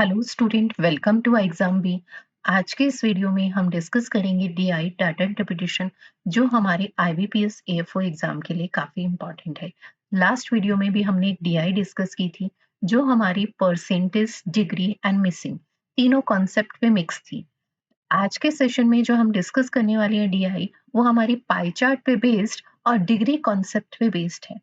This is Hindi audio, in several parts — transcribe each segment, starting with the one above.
Hello student, welcome to exam B. आज के इस वीडियो में हम डिस्कस करेंगे डीआई डाटा इंटरप्रिटेशन, जो हमारे आईबीपीएस एएफओ एग्जाम के लिए काफी इंपॉर्टेंट है। लास्ट वीडियो में भी हमने एक डीआई डिस्कस की थी, जो हमारी परसेंटेज, डिग्री एंड मिसिंग तीनों कॉन्सेप्ट पे मिक्स थी। आज के सेशन में जो हम डिस्कस करने वाले हैं डीआई, वो हमारी पाई चार्ट पे बेस्ड और डिग्री कॉन्सेप्ट पे बेस्ड है।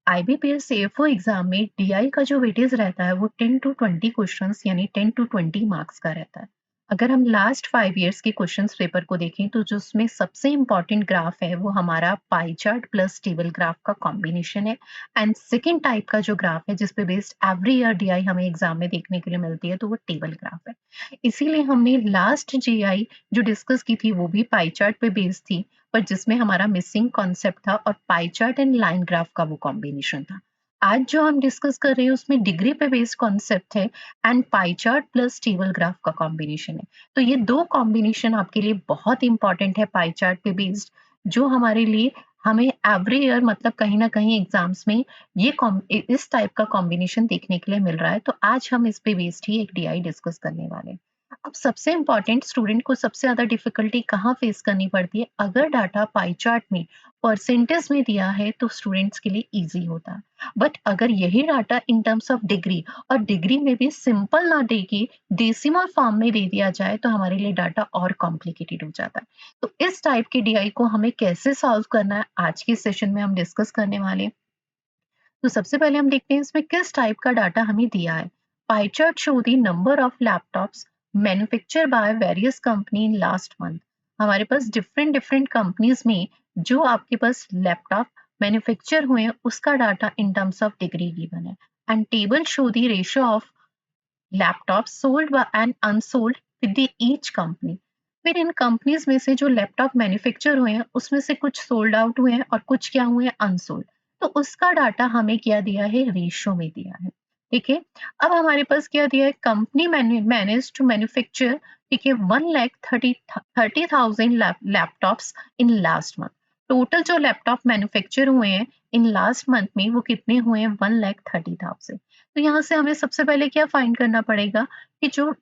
आईबीपीएस एएफओ एग्जाम में डीआई का जो वेटेज रहता है वो 10 टू 20 क्वेश्चंस यानी 10 टू 20 मार्क्स का रहता है। अगर हम लास्ट 5 इयर्स के क्वेश्चंस पेपर को देखें तो जो उसमें सबसे इम्पॉर्टेंट ग्राफ है वो हमारा pie chart plus table graph का कॉम्बिनेशन है। एंड सेकेंड टाइप का जो ग्राफ है जिसपे बेस्ड एवरी ईयर डीआई हमें एग्जाम में देखने के लिए मिलती है, तो वो टेबल ग्राफ है। इसीलिए हमने लास्ट जीआई जो डिस्कस की थी वो भी पाई चार्ट पे बेस्ड थी, पर जिसमें हमारा मिसिंग कॉन्सेप्ट था और pie chart and line graph का वो कॉम्बिनेशन था। आज जो हम डिस्कस कर रहे हैं उसमें डिग्री पे बेस्ड कॉन्सेप्ट है and pie chart plus table graph का कॉम्बिनेशन है। तो ये दो कॉम्बिनेशन आपके लिए बहुत इंपॉर्टेंट है पाई चार्ट पे बेस्ड, जो हमारे लिए हमें एवरी ईयर मतलब कहीं ना कहीं एग्जाम्स में इस टाइप का कॉम्बिनेशन देखने के लिए मिल रहा है। तो आज हम इस पे बेस्ड ही एक डीआई डिस्कस करने वाले हैं। अब सबसे इम्पोर्टेंट, स्टूडेंट को सबसे ज्यादा डिफिकल्टी कहाँ फेस करनी पड़ती है? अगर डाटा पाई चार्ट में परसेंटेज में दिया है तो स्टूडेंट्स के लिए इजी होता है, बट अगर यही data in terms of degree और डिग्री में भी सिंपल ना दे के डेसिमल फॉर्म में दे दिया जाए तो हमारे लिए डाटा और कॉम्प्लिकेटेड हो जाता है। तो इस टाइप के डीआई को हमें कैसे सॉल्व करना है आज के सेशन में हम डिस्कस करने वाले हैं। तो सबसे पहले हम देखते हैं इसमें किस टाइप का डाटा हमें दिया है। Pie chart show the number of laptops manufacture by various company in last month. हमारे पास डिफरेंट डिफरेंट कंपनीज में जो आपके पास लैपटॉप मैन्युफैक्चर हुए हैं उसका data in terms of degree given है। And table show the ratio of laptop sold and unsold with the each company. फिर इन कंपनीज में से जो लैपटॉप मैन्युफैक्चर हुए हैं उसमें से कुछ सोल्ड आउट हुए हैं और कुछ क्या हुए हैं, अनसोल्ड। तो उसका डाटा हमें क्या दिया है, रेशियो में दिया है। ठीक है। अब हमारे पास क्या दिया है, कंपनी मैनेज टू मैन्युफैक्चर, ठीक है, 1,30,000 laptops in last month. Total जो लैपटॉप मैन्युफैक्चर हुए हैं इन लास्ट मंथ में वो कितने हुए हैं, 1,30,000। तो यहाँ से हमें सबसे पहले क्या फाइंड करना पड़ेगा कि जो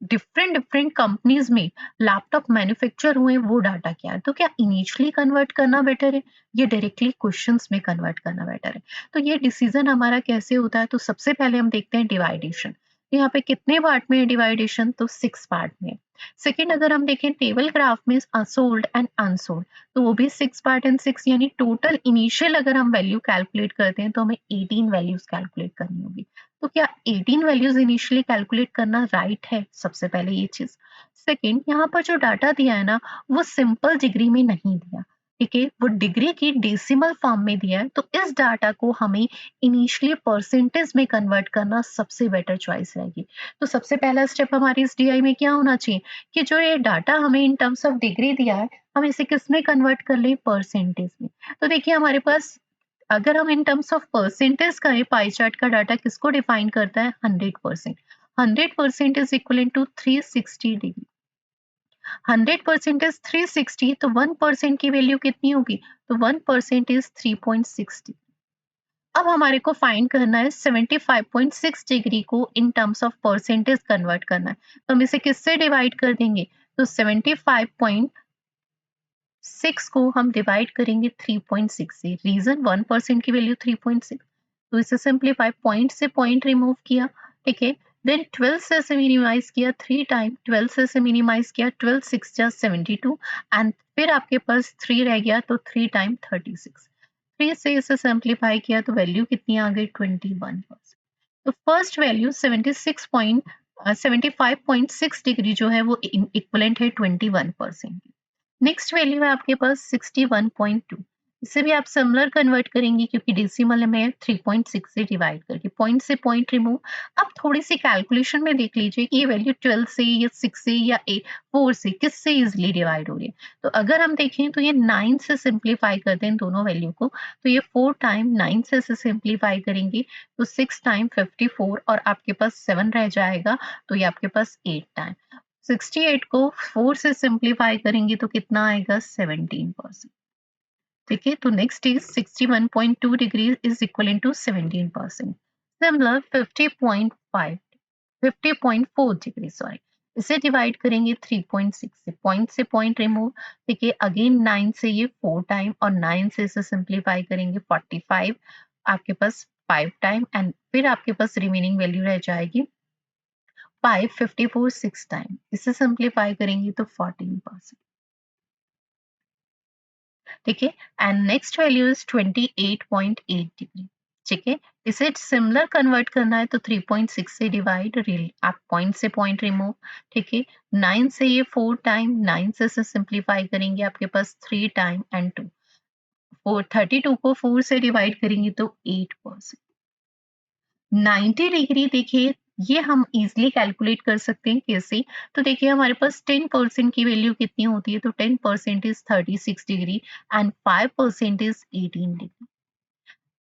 डिफरेंट डिफरेंट कंपनीज में लैपटॉप मैन्युफैक्चर हुए वो डाटा क्या है। तो क्या इनिशियली कन्वर्ट करना बेटर है या डायरेक्टली क्वेश्चंस में कन्वर्ट करना बेटर है? तो ये डिसीजन हमारा कैसे होता है? तो सबसे पहले हम देखते हैं डिवाइडेशन। तो यहाँ पे कितने पार्ट में है डिवाइडेशन, तो 6 पार्ट में। सेकेंड, अगर हम देखें टेबल ग्राफ में सोल्ड एंड अनसोल्ड, तो वो भी 6 पार्ट एंड 6, यानी टोटल इनिशियल अगर हम वैल्यू कैलकुलेट करते हैं तो हमें 18 वैल्यूज कैलकुलेट करनी होगी। तो क्या 18 वैल्यूज इनिशियली कैलकुलेट करना राइट है? सबसे पहले ये चीज। सेकंड, यहाँ पर जो डाटा दिया है ना वो सिंपल डिग्री में नहीं दिया, ठीक है, वो डिग्री की डेसिमल फॉर्म में दिया है। तो इस डाटा को हमें इनिशियली परसेंटेज में कन्वर्ट करना सबसे बेटर चॉइस रहेगी। तो सबसे पहला स्टेप हमारी इस डीआई में क्या होना चाहिए कि जो ये डाटा हमें इन टर्म्स ऑफ डिग्री दिया है हम इसे किस में कन्वर्ट कर लें, परसेंटेज में। तो देखिए हमारे पास अगर हम इन टर्म्स ऑफ परसेंटेज करें, पाई चार्ट का डाटा किसको डिफाइन करता है, 100%। 100% is equal to 360 degree. 100% is 360, तो 1% की वैल्यू कितनी होगी, तो 1% इज 3.60। अब हमारे को फाइंड करना है 75.6 डिग्री को इन टर्म्स ऑफ परसेंटेज कन्वर्ट करना है। तो हम इसे किससे डिवाइड कर देंगे, तो 75.6 को हम डिवाइड करेंगे 3.6 से। रीजन 1% की वैल्यू 3.6, तो इसे सिंप्लीफाई, पॉइंट से पॉइंट रिमूव किया, ठीक है। देन 12 से मिनिमाइज किया, 3 टाइम 12 से मिनिमाइज किया, 12 6 जा 72, एंड फिर आपके पास 3 रह गया तो 3 टाइम 36। 3 से इसे सिंप्लीफाई किया तो वैल्यू कितनी आ गई, 21%। तो फर्स्ट वैल्यू 75.6 डिग्री जो है वो इक्वलेंट है 21%। नेक्स्ट वैल्यू है आपके पास 61.2। इसे भी आप सिमिलर कन्वर्ट करेंगे क्योंकि डेसिमल में 3.6 से डिवाइड करके, पॉइंट से पॉइंट रिमूव। अब थोड़ी सी कैलकुलेशन में देख लीजिए कि ये वैल्यू 12 से या 6 से या 4 से किससे इजिली डिवाइड हो रही है। तो अगर हम देखें तो ये 9 से सिंप्लीफाई करते हैं दोनों वैल्यू को, तो ये 4 टाइम 9 से सिंप्लीफाई करेंगे तो 6 टाइम 54 और आपके पास 7 रह जाएगा, तो ये आपके पास 8 टाइम। 68 को 4 से सिंप्लीफाई करेंगे तो कितना आएगा, 17%। ठीक है, तो next is 61.2 degree is equal to 17%। Similar 50.5 50.4 degree, sorry. इसे डिवाइड करेंगे 3.6 से पॉइंट रिमूव। देखिए अगेन 9 से ये 4 टाइम और 9 से इसे सिंप्लीफाई करेंगे 45, आपके पास 5 टाइम एंड फिर आपके पास रिमेनिंग वैल्यू रह जाएगी 5, 54 6 टाइम। इसे सिंप्लीफाई करेंगे तो 14%। ठीक है, and next value is 28.8 degree. ठीक है, इसे सिमिलर कन्वर्ट करना है तो 3.6 से डिवाइड, आप पॉइंट से पॉइंट रिमूव। ठीक है, 9 से ये 4 टाइम, 9 से सिंप्लीफाई करेंगे आपके पास 3 टाइम एंड 2, 32 को 4 से डिवाइड करेंगे तो 8%। 90 डिग्री देखिए ये हम इजीली कैलकुलेट कर सकते हैं कैसे, तो देखिए हमारे पास 10% की वैल्यू कितनी होती है, तो 10% is 36 degree and 5% is 18 degree.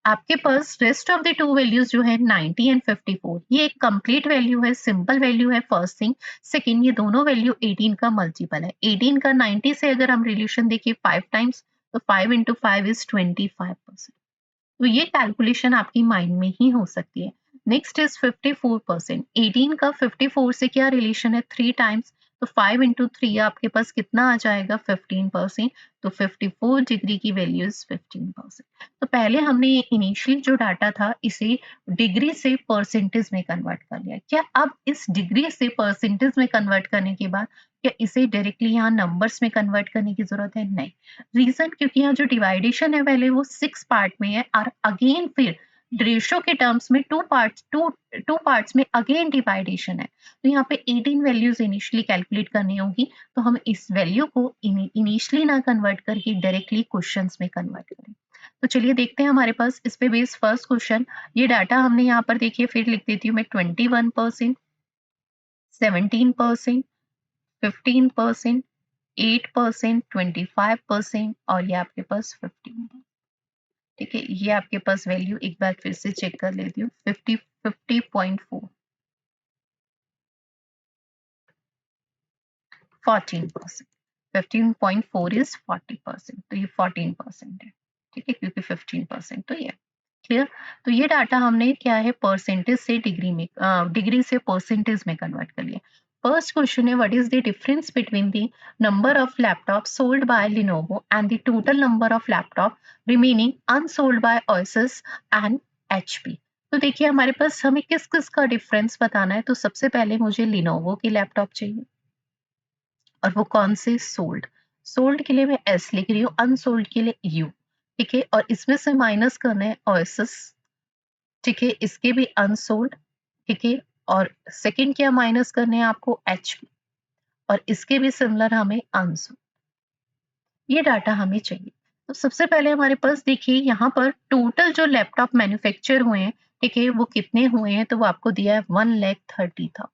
आपके पास rest of the two values जो है 90 एंड 54, ये एक कंप्लीट वैल्यू है, सिंपल वैल्यू है, फर्स्ट थिंग। सेकंड, ये दोनों वैल्यू 18 का मल्टीपल है। 18 का 90 से अगर हम रिलेशन देखिए 5 टाइम्स, तो 5 इंटू 5 इज 25%। तो ये कैलकुलेशन आपकी माइंड में ही हो सकती है। Next is 54%। 18 का 54 से क्या रिलेशन है, 3 टाइम्स, तो 5 इंटू 3 आपके पास कितना आ जाएगा, 15%। तो 54 डिग्री की वैल्यू इज 15%। तो पहले हमने ये इनिशियल जो डाटा था इसे डिग्री से परसेंटेज में कन्वर्ट कर लिया। क्या अब इस डिग्री से परसेंटेज में कन्वर्ट करने के बाद क्या इसे डायरेक्टली यहाँ नंबर्स में कन्वर्ट करने की जरूरत है? नहीं। रीजन, क्योंकि यहाँ जो डिवाइडेशन है पहले वो 6 पार्ट में है और अगेन फिर रेशियो के टर्म्स में टू पार्ट्स में अगेन डिवाइडेशन है। तो यहाँ पे 18 वैल्यूज इनिशियली कैलकुलेट करनी होगी, तो हम इस वैल्यू को इनिशियली ना कन्वर्ट करके डायरेक्टली क्वेश्चंस में कन्वर्ट करें। तो चलिए देखते हैं हमारे पास इस पे बेस फर्स्ट क्वेश्चन। ये डाटा हमने यहाँ पर देखिए, फिर लिख देती हूँ मैं 21%, 17%, 15%, 8%, 25% और ये आपके पास 15। ठीक है, ये आपके पास वैल्यू एक बार फिर से चेक कर लेती हूँ। 50.4, 14%, 15.4 इज 40%, तो ये 14% है। ठीक है, क्योंकि 15% तो ये क्लियर। तो ये डाटा हमने क्या है, परसेंटेज से डिग्री में, डिग्री से परसेंटेज में कन्वर्ट कर लिया। फर्स्ट क्वेश्चन है, what is the difference between the number of laptop sold by Lenovo and the total number of laptop remaining unsold by Asus and HP. तो देखिए हमारे पास हमें किस किस का डिफरेंस बताना है, तो सबसे पहले मुझे लिनोवो की लैपटॉप चाहिए और वो कौन से, सोल्ड। सोल्ड के लिए मैं एस लिख रही हूँ, अनसोल्ड के लिए यू। ठीक है, और इसमें से माइनस करना है ओएसएस। ठीक है, इसके भी अनसोल्ड। ठीक है, और सेकंड क्या माइनस करने हैं आपको, एचपी, और इसके भी सिमिलर हमें अनसोल्ड। ये डाटा हमें चाहिए। तो सबसे पहले हमारे पास देखिए यहाँ पर टोटल जो लैपटॉप मैन्युफैक्चर हुए हैं, ठीक है, वो कितने हुए हैं, तो वो आपको दिया है 1,30,000।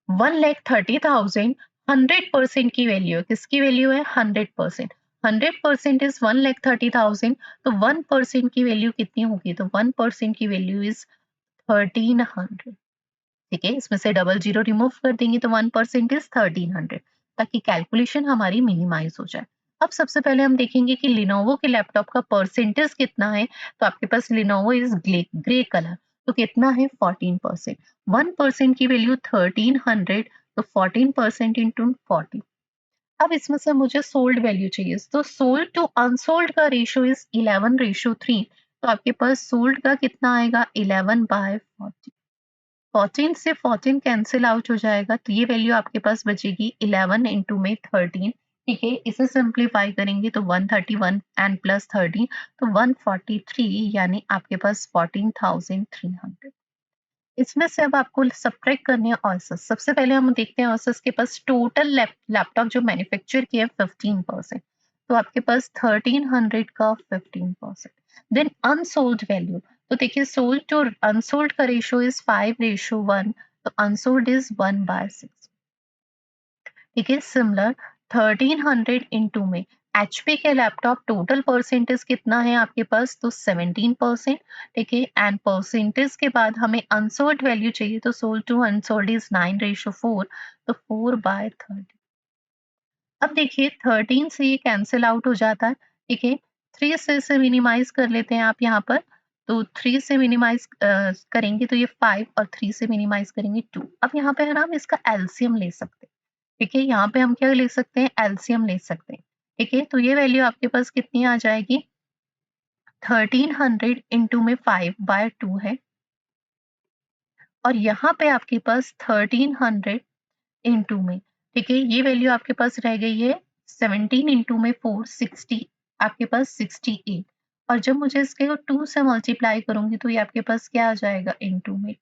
1,30,000 100% की वैल्यू है, किसकी वैल्यू है, 100%। 100% इज 1,30,000, तो 1% की वैल्यू कितनी होगी, तो 1% की वैल्यू इज 1300। ठीक है, इसमें से डबल जीरो रिमूव कर देंगे तो 1% इज 1300, ताकि कैलकुलेशन हमारी मिनिमाइज हो जाए। अब सबसे पहले हम देखेंगे कि लिनोवो के लैपटॉप का परसेंटेज कितना है, तो आपके पास लिनोवो इज ग्रे कलर, तो कितना है, 14%। 1% की वैल्यू 1300, तो 14% इंटू 40। अब इसमें से मुझे सोल्ड वैल्यू चाहिए, तो सोल्ड टू अनसोल्ड का रेशियो इज 11:3, तो आपके पास सोल्ड का कितना आएगा, 11/40। 14 से 14 कैंसिल आउट हो जाएगा, तो ये वैल्यू आपके पास बचेगी 11 इंटू में 13। ठीक है, इसे सिंप्लीफाई करेंगे तो 131 एंड प्लस 13, तो 143, यानी आपके पास 14,300। इसमें से अब आपको सब्ट्रैक्ट करने हैं औसत। सबसे पहले हम देखते हैं औसत के पास टोटल लैपटॉप जो मैन्युफैक्चर किया है 15%, तो आपके पास 1300 का 15%। देन अनसोल्ड वैल्यू, तो देखिए सोल्ड टू अनसोल्ड का रेशियो इज 5:1, तो अनसोल्ड इज 1/6। ठीक है, सिमिलर 1300 इंटू में एचपी के लैपटॉप टोटल परसेंटेज कितना है आपके पास, तो 17%। ठीक है, एंड परसेंटेज के बाद हमें अनसोल्ड वैल्यू चाहिए, तो सोल्ड टू अनसोल्ड इज 9:4, तो 4/30। अब देखिए 13 से ये कैंसिल आउट हो जाता है। ठीक है, 3 से इसे मिनिमाइज कर लेते हैं आप यहाँ पर, तो 3 से मिनिमाइज करेंगे तो ये 5 और 3 से मिनिमाइज करेंगे 2। अब यहाँ पे है ना हम इसका एलसीएम ले सकते हैं। ठीक है, यहाँ पे हम क्या ले सकते हैं, एलसीएम ले सकते हैं। ठीक है, तो ये वैल्यू आपके पास कितनी आ जाएगी, 1300 इंटू में 5/2 है, और यहाँ पे आपके पास 1300 इंटू में, ठीक है, ये वैल्यू आपके पास रह गई है 17 इंटू में 4 60, आपके पास 68, और जब मुझे इसके 2 से मल्टीप्लाई करूंगी तो ये आपके पास क्या आ जाएगा, इंटू में।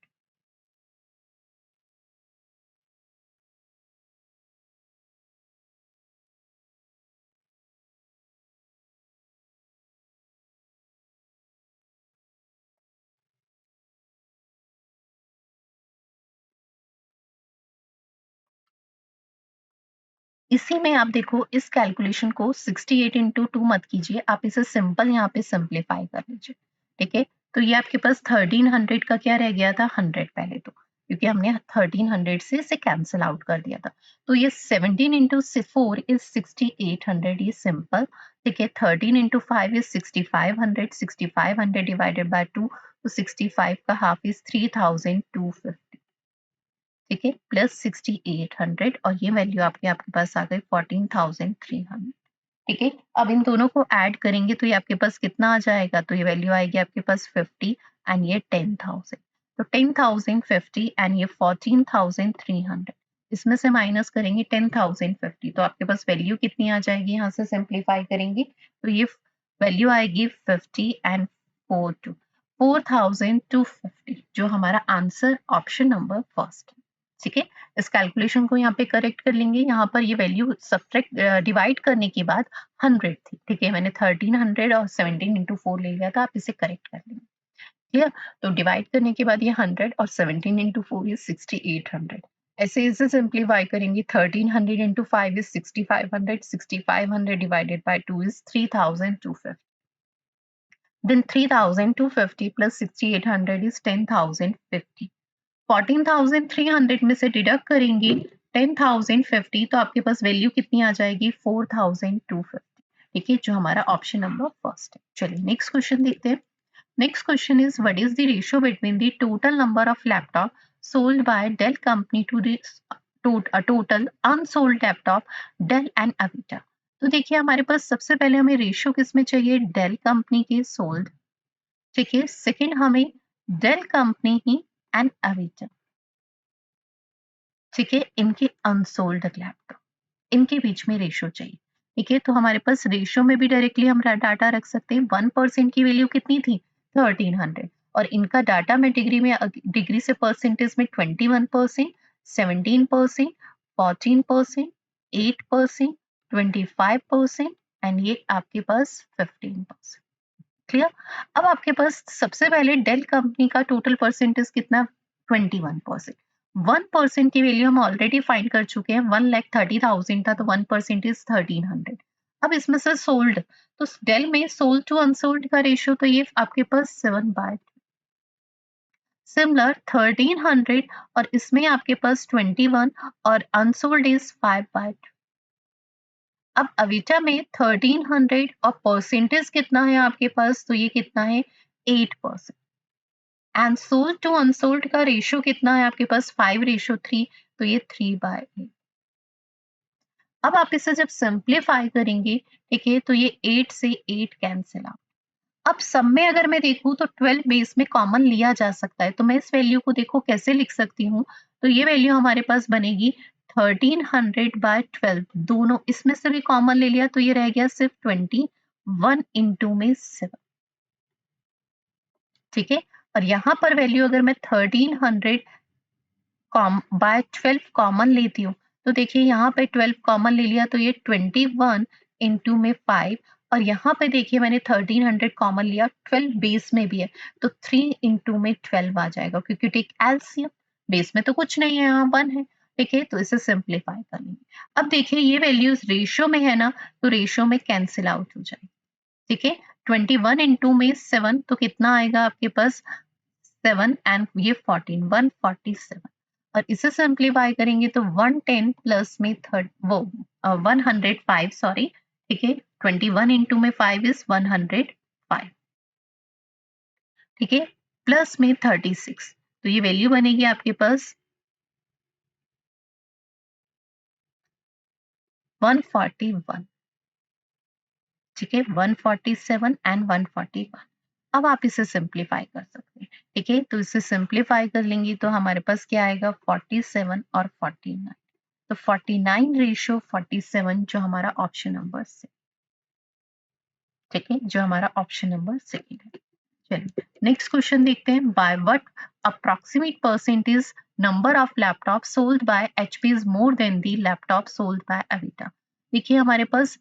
इसी में आप देखो इस कैलकुलेशन को 68 इंटू 2 मत कीजिए, आप इसे सिंपल यहाँ पे सिंप्लीफाई कर लीजिए। ठीक है, तो ये आपके पास 1300 का क्या रह गया था, 100 पहले तो, क्योंकि हमने 1300 से इसे कैंसिल आउट कर दिया था। तो ये 17 इंटू 4 इज 6800, ये सिंपल। ठीक है, 13 इंटू 5 इज 6500, 6500 डिवाइडेड बाय 2, तो 65 का हाफ इज 3250। ठीक है, प्लस 6800, और ये वैल्यू आपके पास आ गई 14300। ठीक है, अब इन दोनों को ऐड करेंगे तो ये आपके पास कितना आ जाएगा, तो ये वैल्यू आएगी आपके पास 50 एंड ये 10,000। तो 10,050 एंड ये 14,300, इसमें से माइनस करेंगे 10,050, तो आपके पास वैल्यू कितनी आ जाएगी, यहाँ से सिंप्लीफाई करेंगे तो ये वैल्यू आएगी 50 एंड 4,250, जो हमारा आंसर ऑप्शन नंबर फर्स्ट है। ठीक है, इस कैलकुलेशन को यहाँ पे करेक्ट कर लेंगे। यहाँ पर ये वैल्यू सब्ट्रैक्ट डिवाइड करने के बाद 100 थी। ठीक है, मैंने 1300 और 17 इंटू 4 ले लिया था, आप इसे करेक्ट कर लेंगे। क्लियर, तो डिवाइड करने के बाद ये 100 और 17 इंटू 4 इज 6800। ऐसे इसे सिंप्लीफाई करेंगे, 1300 into 5 is 6500, 6500 divided by 2 is 3250। Then 3250 plus 6800 is 10,050। 14,300 में से डिडक्ट करेंगे 10,050, तो आपके पास वैल्यू कितनी आ जाएगी, 4,250। ठीक है, जो हमारा ऑप्शन नंबर फर्स्ट है। चलिए नेक्स्ट क्वेश्चन देखते हैं। Next question is what is the ratio between the total number of laptop sold by Dell company to the total unsold laptop Dell and Avita. तो देखिए हमारे पास सबसे पहले हमें रेशियो किसमें चाहिए, डेल कंपनी के सोल्ड। ठीक है, सेकेंड हमें डेल कंपनी ही एंड अविटा। ठीक है, इनके अनसोल्ड लैपटॉप, इनके बीच में रेशियो चाहिए। ठीक है, तो हमारे पास रेशियो में भी डायरेक्टली हम डाटा रख सकते हैं। 1% की वैल्यू कितनी थी, 1300, और इनका डाटा में डिग्री से परसेंटेज में 21%, 17%, 14%, 8%, 25%, एंड ये आपके पास 15%। क्लियर, अब आपके पास सबसे पहले डेल कंपनी का टोटल परसेंटेज कितना, 21%। 1% की वैल्यू हम ऑलरेडी फाइंड कर चुके हैं, 1,30,000 था, तो 1% इज 1300। अब इसमें से सोल्ड, तो डेल में सोल्ड टू अनसोल्ड का रेशियो तो ये आपके पास 7/2। सिमिलर 1300 और इसमें आपके पास 21 और अनसोल्ड इज 5/2। अब अविटा में 1300 और परसेंटेज कितना है आपके पास, तो ये कितना है, 8%। एंड सोल्ड टू अनसोल्ड का रेशियो कितना है आपके पास, 5:3, तो ये 3/8। अब आप इसे जब सिंप्लीफाई करेंगे, ठीक है, तो ये 8 से 8 कैंसिल आउट। अब सब में अगर मैं देखूं तो 12 बेस में कॉमन लिया जा सकता है, तो मैं इस वैल्यू को देखो कैसे लिख सकती हूँ, तो ये वैल्यू हमारे पास बनेगी 1300/12, दोनों इसमें से भी कॉमन ले लिया तो ये रह गया सिर्फ 21 इंटू में 7। ठीक है, और यहाँ पर वैल्यू अगर मैं 1300 बाय 12 कॉमन लेती हूँ, तो देखिए यहाँ पे 12 कॉमन ले लिया तो ये 21 इंटू में 5, और यहाँ पे देखिए मैंने 1300 कॉमन लिया, 12 बेस में भी है, तो 3 इंटू में 12 आ जाएगा, क्योंकि टेक एलसीएम, बेस में तो कुछ नहीं है, यहाँ 1 है। ठीक है, तो इसे सिंप्लीफाई कर लेंगे। अब देखिए ये वैल्यूज रेशियो में है ना, तो रेशियो में कैंसिल आउट हो जाएगी। ठीक है, 21 इंटू में 7, तो कितना आएगा आपके पास, 7 एंड ये 14, 147, और इसे सिंप्लीफाई करेंगे तो 110 प्लस में 105, सॉरी। ठीक है, 21 इंटू में 5 इज 105। ठीक है, प्लस में 36, तो ये वैल्यू बनेगी आपके पास 141। ठीक है, 147 एंड 141। अब आप इसे सिंप्लीफाई कर सकते हैं। ठीक है, तो इसे सिंप्लीफाई कर लेंगे तो हमारे पास क्या आएगा, 47 और 49। तो 49:47 जो हमारा ऑप्शन नंबर से, ठीक है, जो हमारा ऑप्शन नंबर सेकंड है। चलिए नेक्स्ट क्वेश्चन देखते हैं। By what approximate percentage number of laptop sold by HP is more than the laptop sold by Avita. देखिए हमारे पास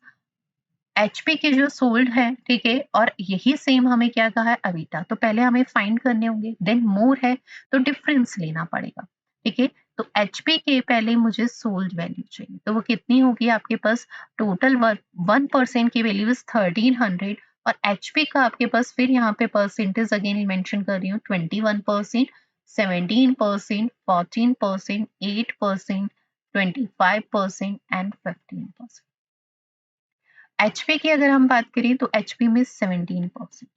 एचपी के जो सोल्ड है, ठीक है, और यही सेम हमें क्या कहा है, अविटा। तो पहले हमें फाइंड करने होंगे, देन मोर है तो डिफरेंस लेना पड़ेगा। ठीक है, तो एचपी के पहले मुझे सोल्ड वैल्यू चाहिए, तो वो कितनी होगी आपके पास, टोटल 1% की वैल्यू इज 1300, और एचपी का आपके पास फिर यहाँ पे परसेंटेज अगेन मेंशन कर रही हूँ, 21%, 17%, 14%, 8%, 25% एंड 15%। एचपी की अगर हम बात करें तो एचपी में 17%।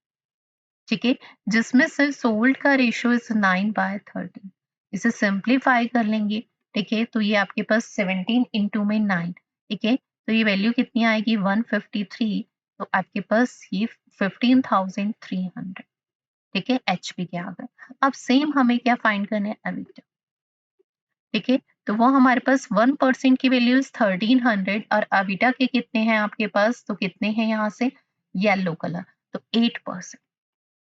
ठीक है, जिसमें से सोल्ड का रेशियो इज 9/13। इसे सिंप्लीफाई कर लेंगे, ठीक है, तो ये आपके पास 17 इंटू में 9, ठीक है, तो ये वैल्यू कितनी आएगी, 153। तो आपके पास ये 15,300। ठीक है, एचपी के आ गए। अब सेम हमें क्या फाइंड करना है, अविटा। ठीक है, तो वो हमारे पास 1% की वैल्यू इज 1300, और अविटा के कितने हैं आपके पास, तो कितने हैं यहाँ से, येलो कलर, तो 8%।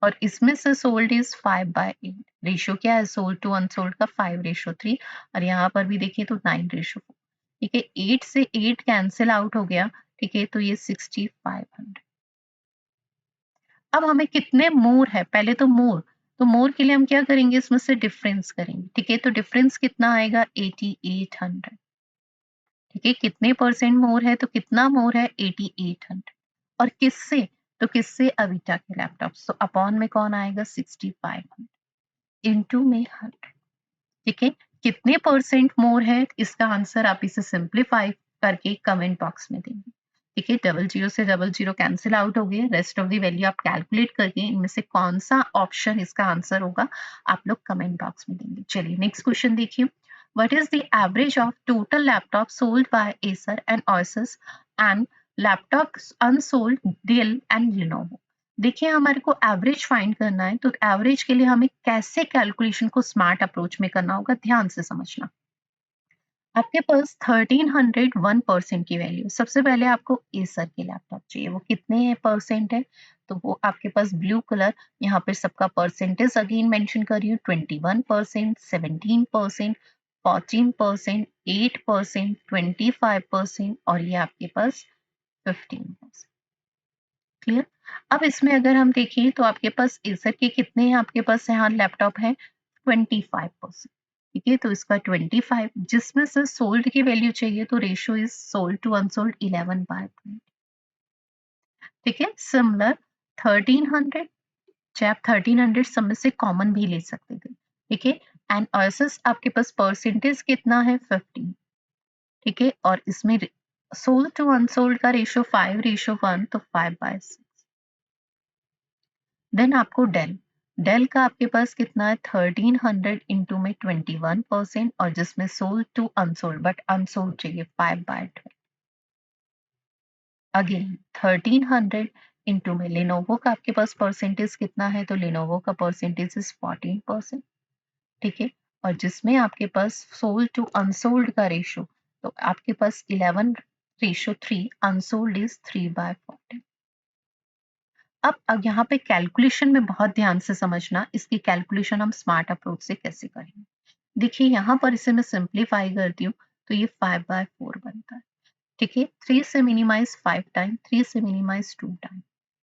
और इसमें से सोल्ड इज 5/8। रेशियो क्या है, सोल्ड टू अनसोल्ड का 5:3, और यहाँ पर भी देखिए तो 9:4। ठीक है, 8 से 8 कैंसिल आउट हो गया। ठीक है, तो ये 6500। अब हमें कितने मोर है, पहले तो मोर, तो मोर के लिए हम क्या करेंगे, इसमें से डिफरेंस करेंगे। ठीक है, तो डिफरेंस कितना आएगा, 8800। ठीक है, कितने परसेंट मोर है, तो कितना मोर है, 8800। और किससे, तो किससे, अविटा के लैपटॉप, तो अपॉन में कौन आएगा, 6500 इंटू में 100। ठीक है, कितने परसेंट मोर है, इसका आंसर आप इसे सिंप्लीफाई करके कमेंट बॉक्स में देंगे। ठीक है, 00 से 00 कैंसिल आउट हो गए, रेस्ट ऑफ द वैल्यू आप कैलकुलेट करके इनमें से कौन सा ऑप्शन इसका आंसर होगा, आप लोग कमेंट बॉक्स में देंगे। चलिए नेक्स्ट क्वेश्चन देखिए। What is the average of total laptop sold by Acer and Asus and laptop unsold Dell and Lenovo. देखिए हमारे को एवरेज फाइंड करना है, तो एवरेज के लिए हमें कैसे कैलकुलेशन को स्मार्ट अप्रोच में करना होगा, ध्यान से समझना। आपके पास 1300 1% की वैल्यू, सबसे पहले आपको एसर के लैपटॉप चाहिए, वो कितने परसेंट है, तो वो आपके पास ब्लू कलर, यहाँ पे सबका परसेंटेज अगेन मेंशन कर रही हूँ, 21%, 17%, 14%, 8%, 25%, और ये आपके पास 15%। क्लियर। अब इसमें अगर हम देखें तो आपके पास एसर के कितने हैं, आपके पास यहाँ लैपटॉप है 25%। ठीक है, तो इसका 25, जिसमें से सोल्ड की वैल्यू चाहिए, तो ratio is sold to unsold 11/20। ठीक है, सिमिलर 1300, चाहे आप 1300 सब में से कॉमन भी ले सकते थे। ठीक है, एंड Asus आपके पास परसेंटेज कितना है, 15। ठीक है, और इसमें सोल्ड टू अनसोल्ड का रेशियो 5:1, तो 5/6। देन आपको डेल, डेल का आपके पास कितना है, 1300 इंटू में 21%, और जिसमें sold to unsold, but unsold चाहिए, 5/12। अगेन 1300 इंटू में लिनोवो का आपके पास परसेंटेज कितना है, तो लिनोवो का परसेंटेज इज 14%। ठीक है, और जिसमें आपके पास सोल्ड टू अनसोल्ड का रेशो, तो आपके पास 11:3, अनसोल्ड इज 3/14। अब यहाँ पे कैलकुलेशन में बहुत ध्यान से समझना, इसकी कैलकुलेशन हम स्मार्ट अप्रोच से कैसे करेंगे। देखिए यहाँ पर इसे मैं सिंप्लीफाई करती हूँ, तो ये 5/4 बनता है। ठीक है, 3 से मिनिमाइज 5 टाइम, 3 से मिनिमाइज 2 टाइम।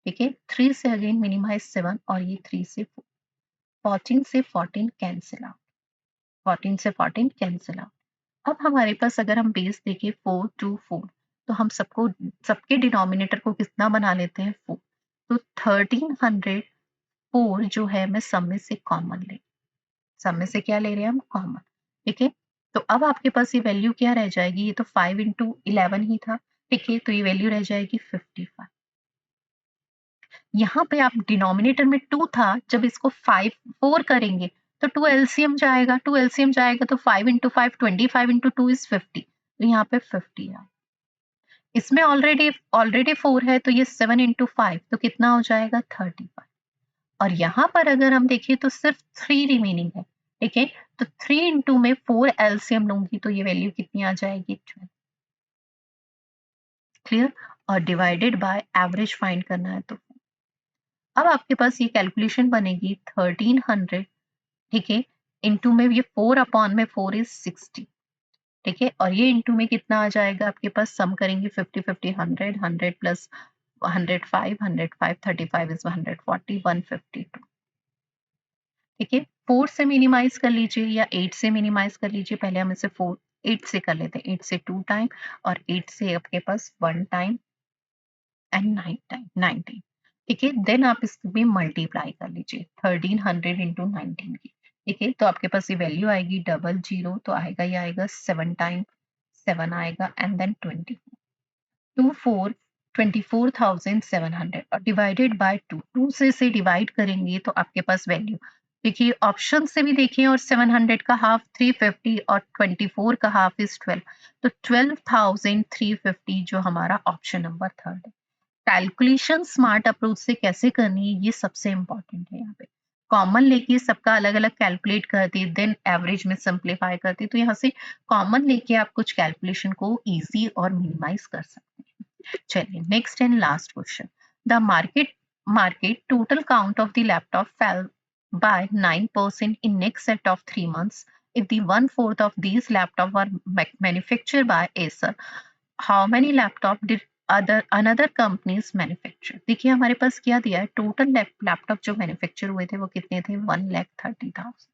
ठीक है, 3 से अगेन मिनिमाइज 7, और ये 3 से 4, 14 से 14 कैंसिल आउट, 14 से 14 कैंसिल आउट। अब हमारे पास अगर हम बेस देखें 4 2 4, तो हम सबके डिनोमिनेटर को कितना बना लेते हैं, 4। तो 1304 जो है मैं सब में से कॉमन ले, सब में से क्या ले रहे हैं हम, कॉमन। ठीक है, तो अब आपके पास ये वैल्यू क्या रह जाएगी, ये तो 5 इंटू 11 ही था। ठीक है, तो ये वैल्यू रह जाएगी 55। यहाँ पे आप डिनोमिनेटर में 2 था, जब इसको 4 करेंगे तो 2 एलसीएम जाएगा, 2 एलसीएम जाएगा तो 5 इंटू 5 25 इंटू 2 इज 50, तो यहाँ पे 50 है। इसमें ऑलरेडी 4 है तो ये 7 इंटू 5 तो कितना हो जाएगा 35। और यहाँ पर अगर हम देखें तो सिर्फ 3 रिमेनिंग है, ठीक है, तो 3 इंटू में 4 एलसीएम लूंगी तो ये वैल्यू कितनी आ जाएगी 12। क्लियर। और डिवाइडेड बाय एवरेज फाइंड करना है तो अब आपके पास ये कैलकुलेशन बनेगी 1300, ठीक है, इंटू में ये 4 अपॉन में 4 इज 60, ठीक है, और ये इंटू में कितना आ जाएगा आपके पास, सम करेंगे 50 50 100 100 प्लस 105 105 35 इज 140 152, ठीक है। 4 से मिनिमाइज कर लीजिए या 8 से मिनिमाइज कर लीजिए, पहले हम इसे 8 से कर लेते हैं, 8 से 2 टाइम और 8 से आपके पास 1 टाइम एंड 9 टाइम 19, ठीक है। देन आप इसको भी मल्टीप्लाई कर लीजिए 1300 इंटू 19 की, ठीक है, तो आपके पास ये वैल्यू आएगी 00, तो आएगा ये आएगा 7 टाइम 7 आएगा एंड देन 24 24,700 और डिवाइडेड बाय 2, 2 से इसे डिवाइड करेंगे तो आपके पास वैल्यू देखिए, ऑप्शन से भी देखिए, और 700 का हाफ 350 और 24 का हाफ इज 12, तो 12,350 जो हमारा ऑप्शन नंबर 3 है। कैलकुलेशन स्मार्ट अप्रोच से कैसे करनी है ये सबसे इंपॉर्टेंट है। यहाँ पे कॉमन लेके सबका अलग अलग कैलकुलेट करते, देन एवरेज में सिंप्लीफाई करते, तो यहाँ से कॉमन लेके आप कुछ कैलकुलेशन को इजी और मिनिमाइज कर सकते हैं। चलिए next and last question, the market total count of the laptop fail by 9% in next set of 3 months if the 1/4 of these laptops were manufactured by Acer, how many laptop did another companies manufacture? देखिए हमारे पास क्या दिया है, टोटल लैपटॉप जो मैन्युफैक्चर हुए थे वो कितने थे, 1,30,000,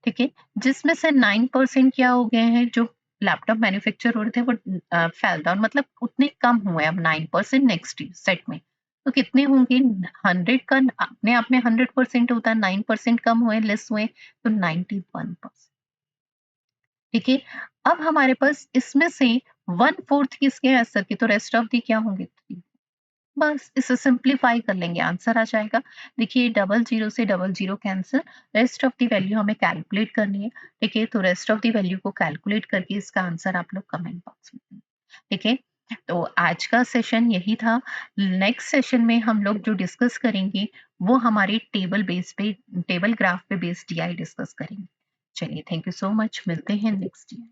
ठीक है, जिसमें से 9% क्या हो गए हैं, जो लैपटॉप मैन्युफैक्चर हो रहे थे वो फेल डाउन, मतलब उतने कम हुए, अब 9% नेक्स्ट सेट में तो कितने होंगे, 100 का अपने आप में 100% होता है, 9% कम हुए लेस हुए तो 91%, ठीक है। अब हमारे पास इसमें से 1/4 किसके आंसर की, तो रेस्ट ऑफ दी क्या होंगे 3, बस इसे सिंप्लीफाई कर लेंगे आंसर आ जाएगा। देखिए 00 से 00 cancel, rest of the value हमें कैलकुलेट करनी है, ठीक है, तो रेस्ट ऑफ द वैल्यू को कैलकुलेट करके इसका आंसर आप लोग कमेंट बॉक्स में दें, ठीक है। तो आज का सेशन यही था। नेक्स्ट सेशन में हम लोग जो डिस्कस करेंगे वो हमारी टेबल ग्राफ पे बेस्ड डीआई डिस्कस करेंगे। चलिए थैंक यू सो मच, मिलते हैं नेक्स्ट ईयर।